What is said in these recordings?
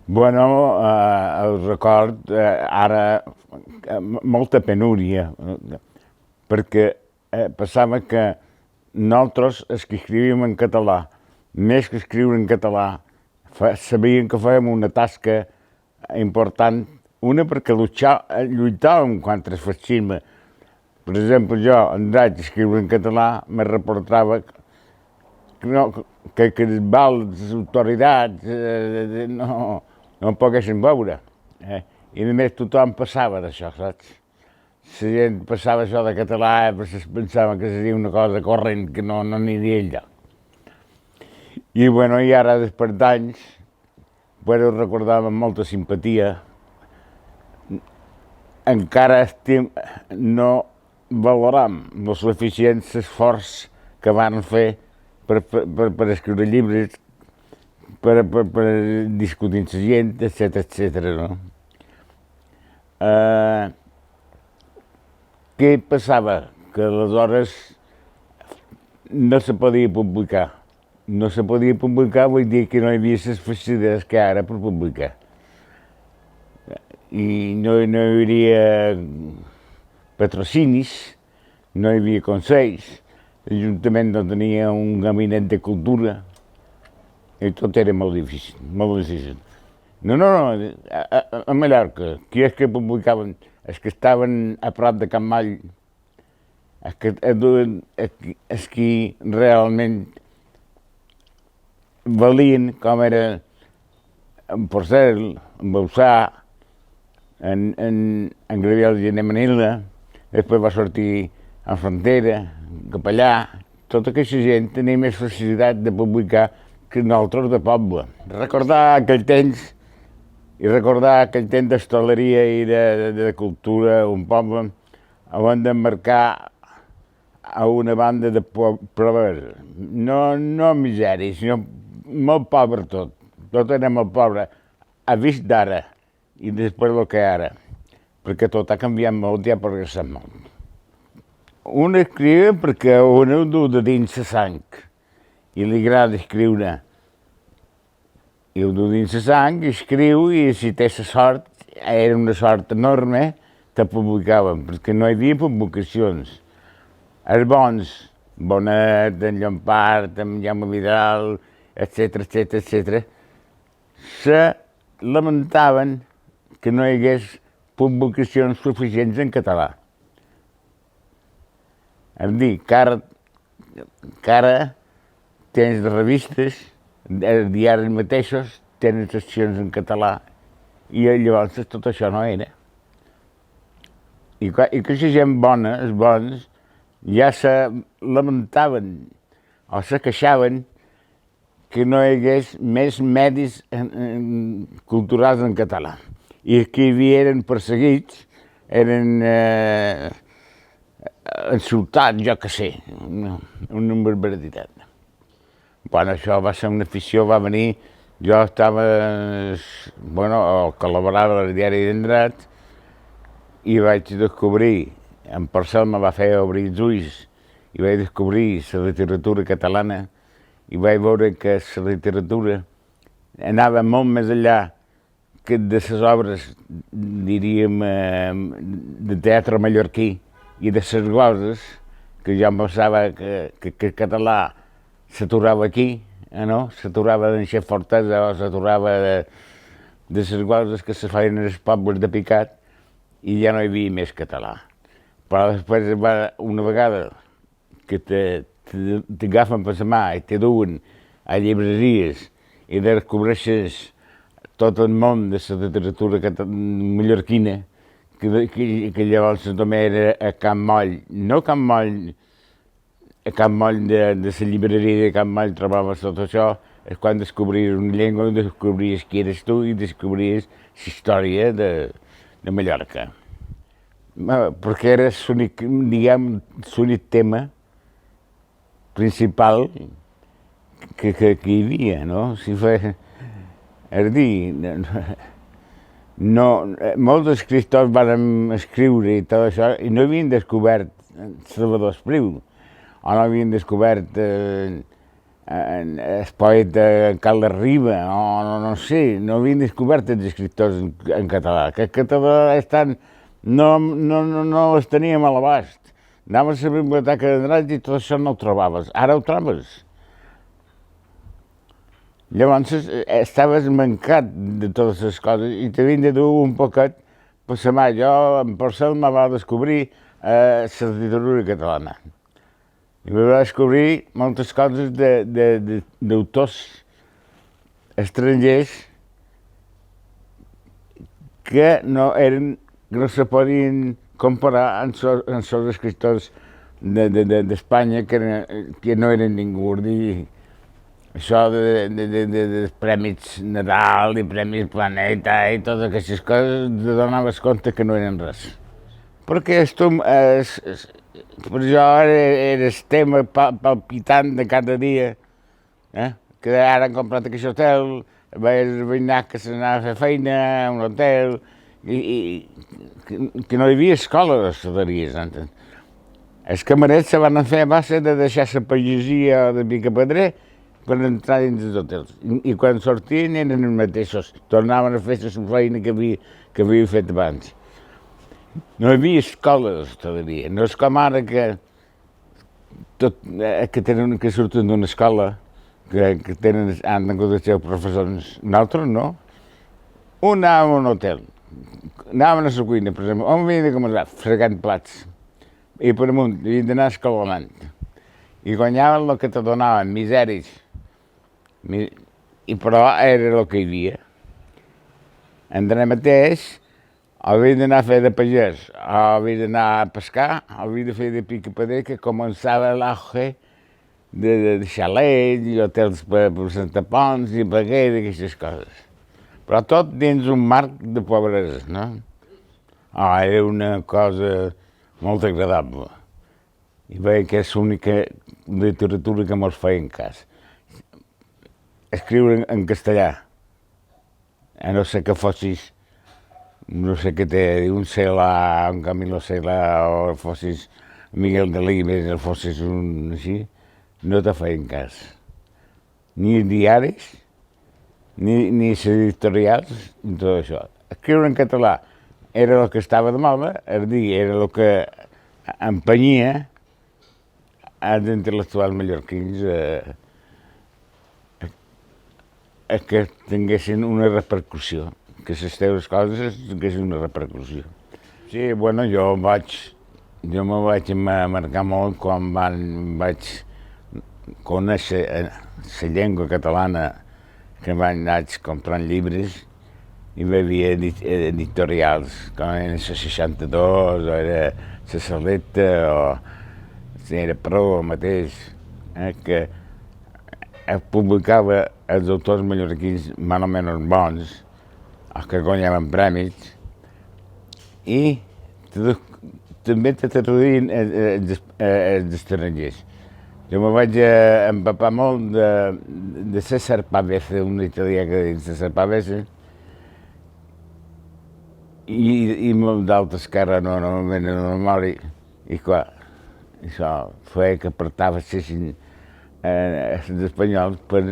Bueno, el record ara molta penúria, perquè passava que nosaltres, els que escrivíem en català, més que escriure en català, sabíem que fèiem una tasca important, una perquè lluitàvem contra el fascisme. Per exemple, jo, en dret d'escriure en català, me reportava que els vals, les autoritats, no em poguessin veure. I a més tothom passava d'això, saps? La gent passava això de català perquè pensava que seria una cosa corrent que no aniria enlloc. I bueno, i ara, després d'anys, ho recordar amb molta simpatia. Encara no valoram el suficient esforç que van fer per escriure llibres, per discutir amb la gent, etc. No? Què passava? Que aleshores no se podia publicar. No se podia publicar vull dir que no hi havia les facilitats que ara per publicar. I no hi hauria patrocinis, no hi havia consells, l'Ajuntament no tenia un gabinet de cultura i tot era molt difícil, molt difícil. No, a Mallorca, qui és que publicaven? Els que estaven a prop de Campmall, els que realment valien, com era en Porcel, en Bausà, en Gabriel Gené Manila, després va sortir en Frontera, Capellà, tota aquesta gent tenia més facilitat de publicar que nosaltres de poble. Recordar aquell temps d'hostaleria i de cultura, un poble, on d'emmarcar a una banda de pobresa. No misèria, sinó molt pobre tot. Tot era molt pobre, a vist d'ara i després del que ara, perquè tot ha canviat molt i ha progressat molt. Un escriu perquè un ho du de dins la sang i li agrada escriure. I ho du dins la sang, escriu i si té la sort, era una sort enorme, te publicaven, perquè no hi havia publicacions. Els bons, Bonet, en Llompart, en Jaume Vidal, etc., se lamentaven que no hi hagués publicacions suficients en català. És a dir, que ara tens revistes, els diaris mateixos tenen seccions en català i llavors tot això no era. I que aquesta gent bona, els bons, ja se lamentaven o se queixaven que no hi hagués més medis culturals en català. I els que hi havia eren perseguits, eren insultats, jo què sé, una barbaritat. Quan això va ser una afició, va venir, jo estava, col·laborava al diari d'Endrat i vaig descobrir, en Porcel me va fer obrir els ulls i vaig descobrir la literatura catalana i vaig veure que la literatura anava molt més enllà que de les obres, diríem, de teatre mallorquí i de les gloses, que jo em pensava que el català s'aturava aquí, no? S'aturava d'en Xef Fortesa o s'aturava de les gloses que se feien als pobles de Picat i ja no hi havia més català. Però després, una vegada que t'agafen per la mà i te duen a llibreries i descobreixes tot el món de la literatura mallorquina, que llavors també era a Can Moll, no Can Moll, a Can Moll de la llibreria de Can Moll trobaves tot això, és quan descobries una llengua, descobries qui eres tu i descobries la història de Mallorca. Perquè era l'únic tema principal que hi havia, no? És a dir, molts escriptors van escriure i tot això i no havien descobert Salvador Espriu, o no havien descobert el poeta Carles Riba, o no sé, no havien descobert els escriptors en català, que el català no els teníem a l'abast. Anaves a la biblioteca d'Andratx i tot això no ho trobaves, ara ho trobes. Llavors estaves mancat de totes les coses i t'havien de dur un poquet per la mà. Jo, en Porcel, me va descobrir la literatura catalana. I me va descobrir moltes coses d'autors estrangers que no se podien comparar amb els escriptors d'Espanya, que no eren ningú. Això de Premis Nadal i Premis Planeta i totes aquestes coses, te donaves compte que no eren res. Perquè per jo era el tema palpitant de cada dia, que ara han comprat aquest hotel, veies el veïnat que se n'anava a fer feina a un hotel, i que no hi havia escola d'hostaleries. Els camarers se van fer a base de deixar la pagesia de Picapedrer per entrar dins els hotels. I quan sortien eren els mateixos, tornaven a fer la feina que havia fet abans. No hi havia escola d'hostaleria, no és com ara que surten d'una escola, que han tingut els seus professors. Nosaltres no. Un anava a un hotel, anaven a la cuina, per exemple, on havien de començar? Fregant plats. I per amunt, havien d'anar escalant. I guanyaven el que te donaven, miseris. Però era el que hi havia. André mateix, havia d'anar a fer de pagès, havia d'anar a pescar, havia de fer de picapedrer, que començava l'auge de xalets i hotels per Santa Pons i Peguera i aquestes coses. Però tot dins un marc de pobresa, no? Era una cosa molt agradable. I veia que és l'única literatura que mos feien cas. Escriure en castellà, a no ser que fossis, no sé què té, un Cela, un Camilo Cela, o fossis Miguel Delibes, o fossis un així, no te feien cas. Ni diaris, ni les editorials, ni tot això. Escriure en català era el que estava de moda, és a dir, era el que empenyia els intel·lectuals mallorquins a que tinguessin una repercussió, que les teves coses tinguessin una repercussió. Sí, bueno, jo me vaig marcar molt quan vaig conèixer la llengua catalana, que vaig comprant llibres i hi havia editorials, com era la 62, o era la Saleta, o era Prou mateix, que publicava els autors mallorquins més o menys bons, els que guanyaven premis, i també te traduïen els estrangers. Jo me vaig empapar molt de César Pavese, un italià que deia César Pavese, i d'altres que ara no em venen a la memòria. I clar, això feia que apartavessin els espanyols per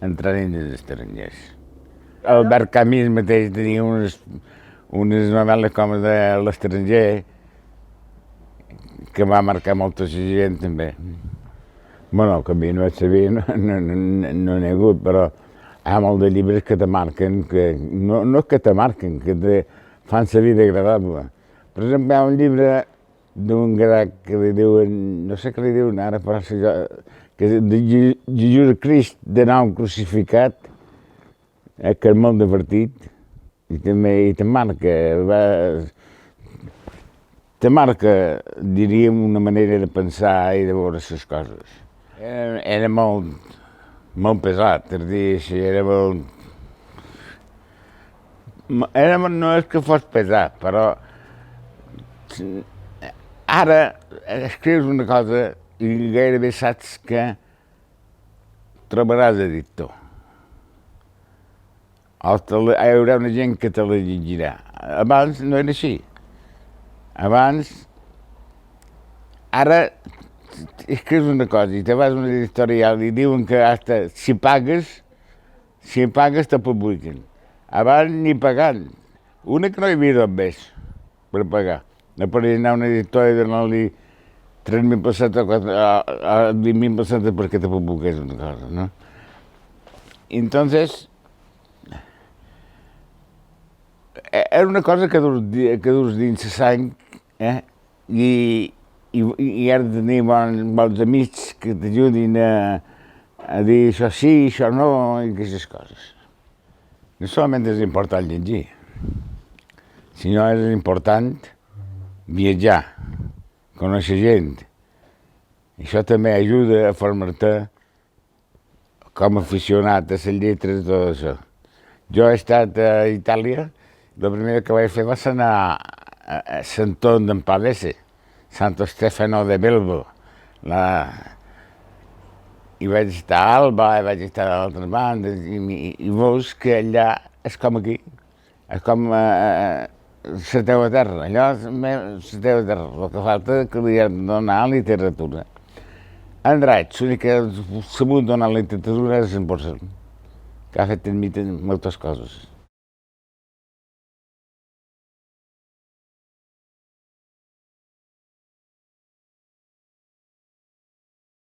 entrar dins els estrangers. Albert Camus mateix tenia unes novel·les com de l'estranger que va marcar molta gent també. Bueno, el camí no és sabia, no n'hi ha hagut, però hi ha molts de llibres que te marquen, no que te marquen, que te fan la vida agradable. Per exemple, hi ha un llibre d'un grec que li diuen, no sé què li diuen ara, però que és de Jesucrist de nou crucificat, que és molt divertit, i també te marca, diríem, una manera de pensar i de veure les coses. Era molt pesat, és a dir, era molt... No és que fos pesat, però ara escrius una cosa i gairebé saps que trobaràs editor. Hi haurà una gent que te la llegirà. Abans no era així. Abans, ara és que és una cosa, i te vas a una editorial i diuen que hasta si pagues te publiquen. Abans ni pagant. Una que no hi havia més per pagar. No podia anar a una editorial i donar-li 3.000 pessetes o 20.000 pessetes perquè te publiqués una cosa, no? Entonces, era una cosa que durs dins la sang, i has de tenir bons amics que t'ajudin a dir això sí, això no, i aquestes coses. No solament és important llegir, sinó és important viatjar, conèixer gent. Això també ajuda a formar-te com a aficionat a les lletres i tot això. Jo he estat a Itàlia, la primera que vaig fer va ser anar a Sant'On d'en Pavese, Santo Stefano de Belbo. I vaig estar a Alba, i vaig estar a altres bandes, i veus que allà és com aquí, és com la teva terra, allò és la teva terra, el que falta és que li has de donar literatura. Andratx, l'únic que ha sabut donar literatura és en Porcel, que ha fet en mi moltes coses.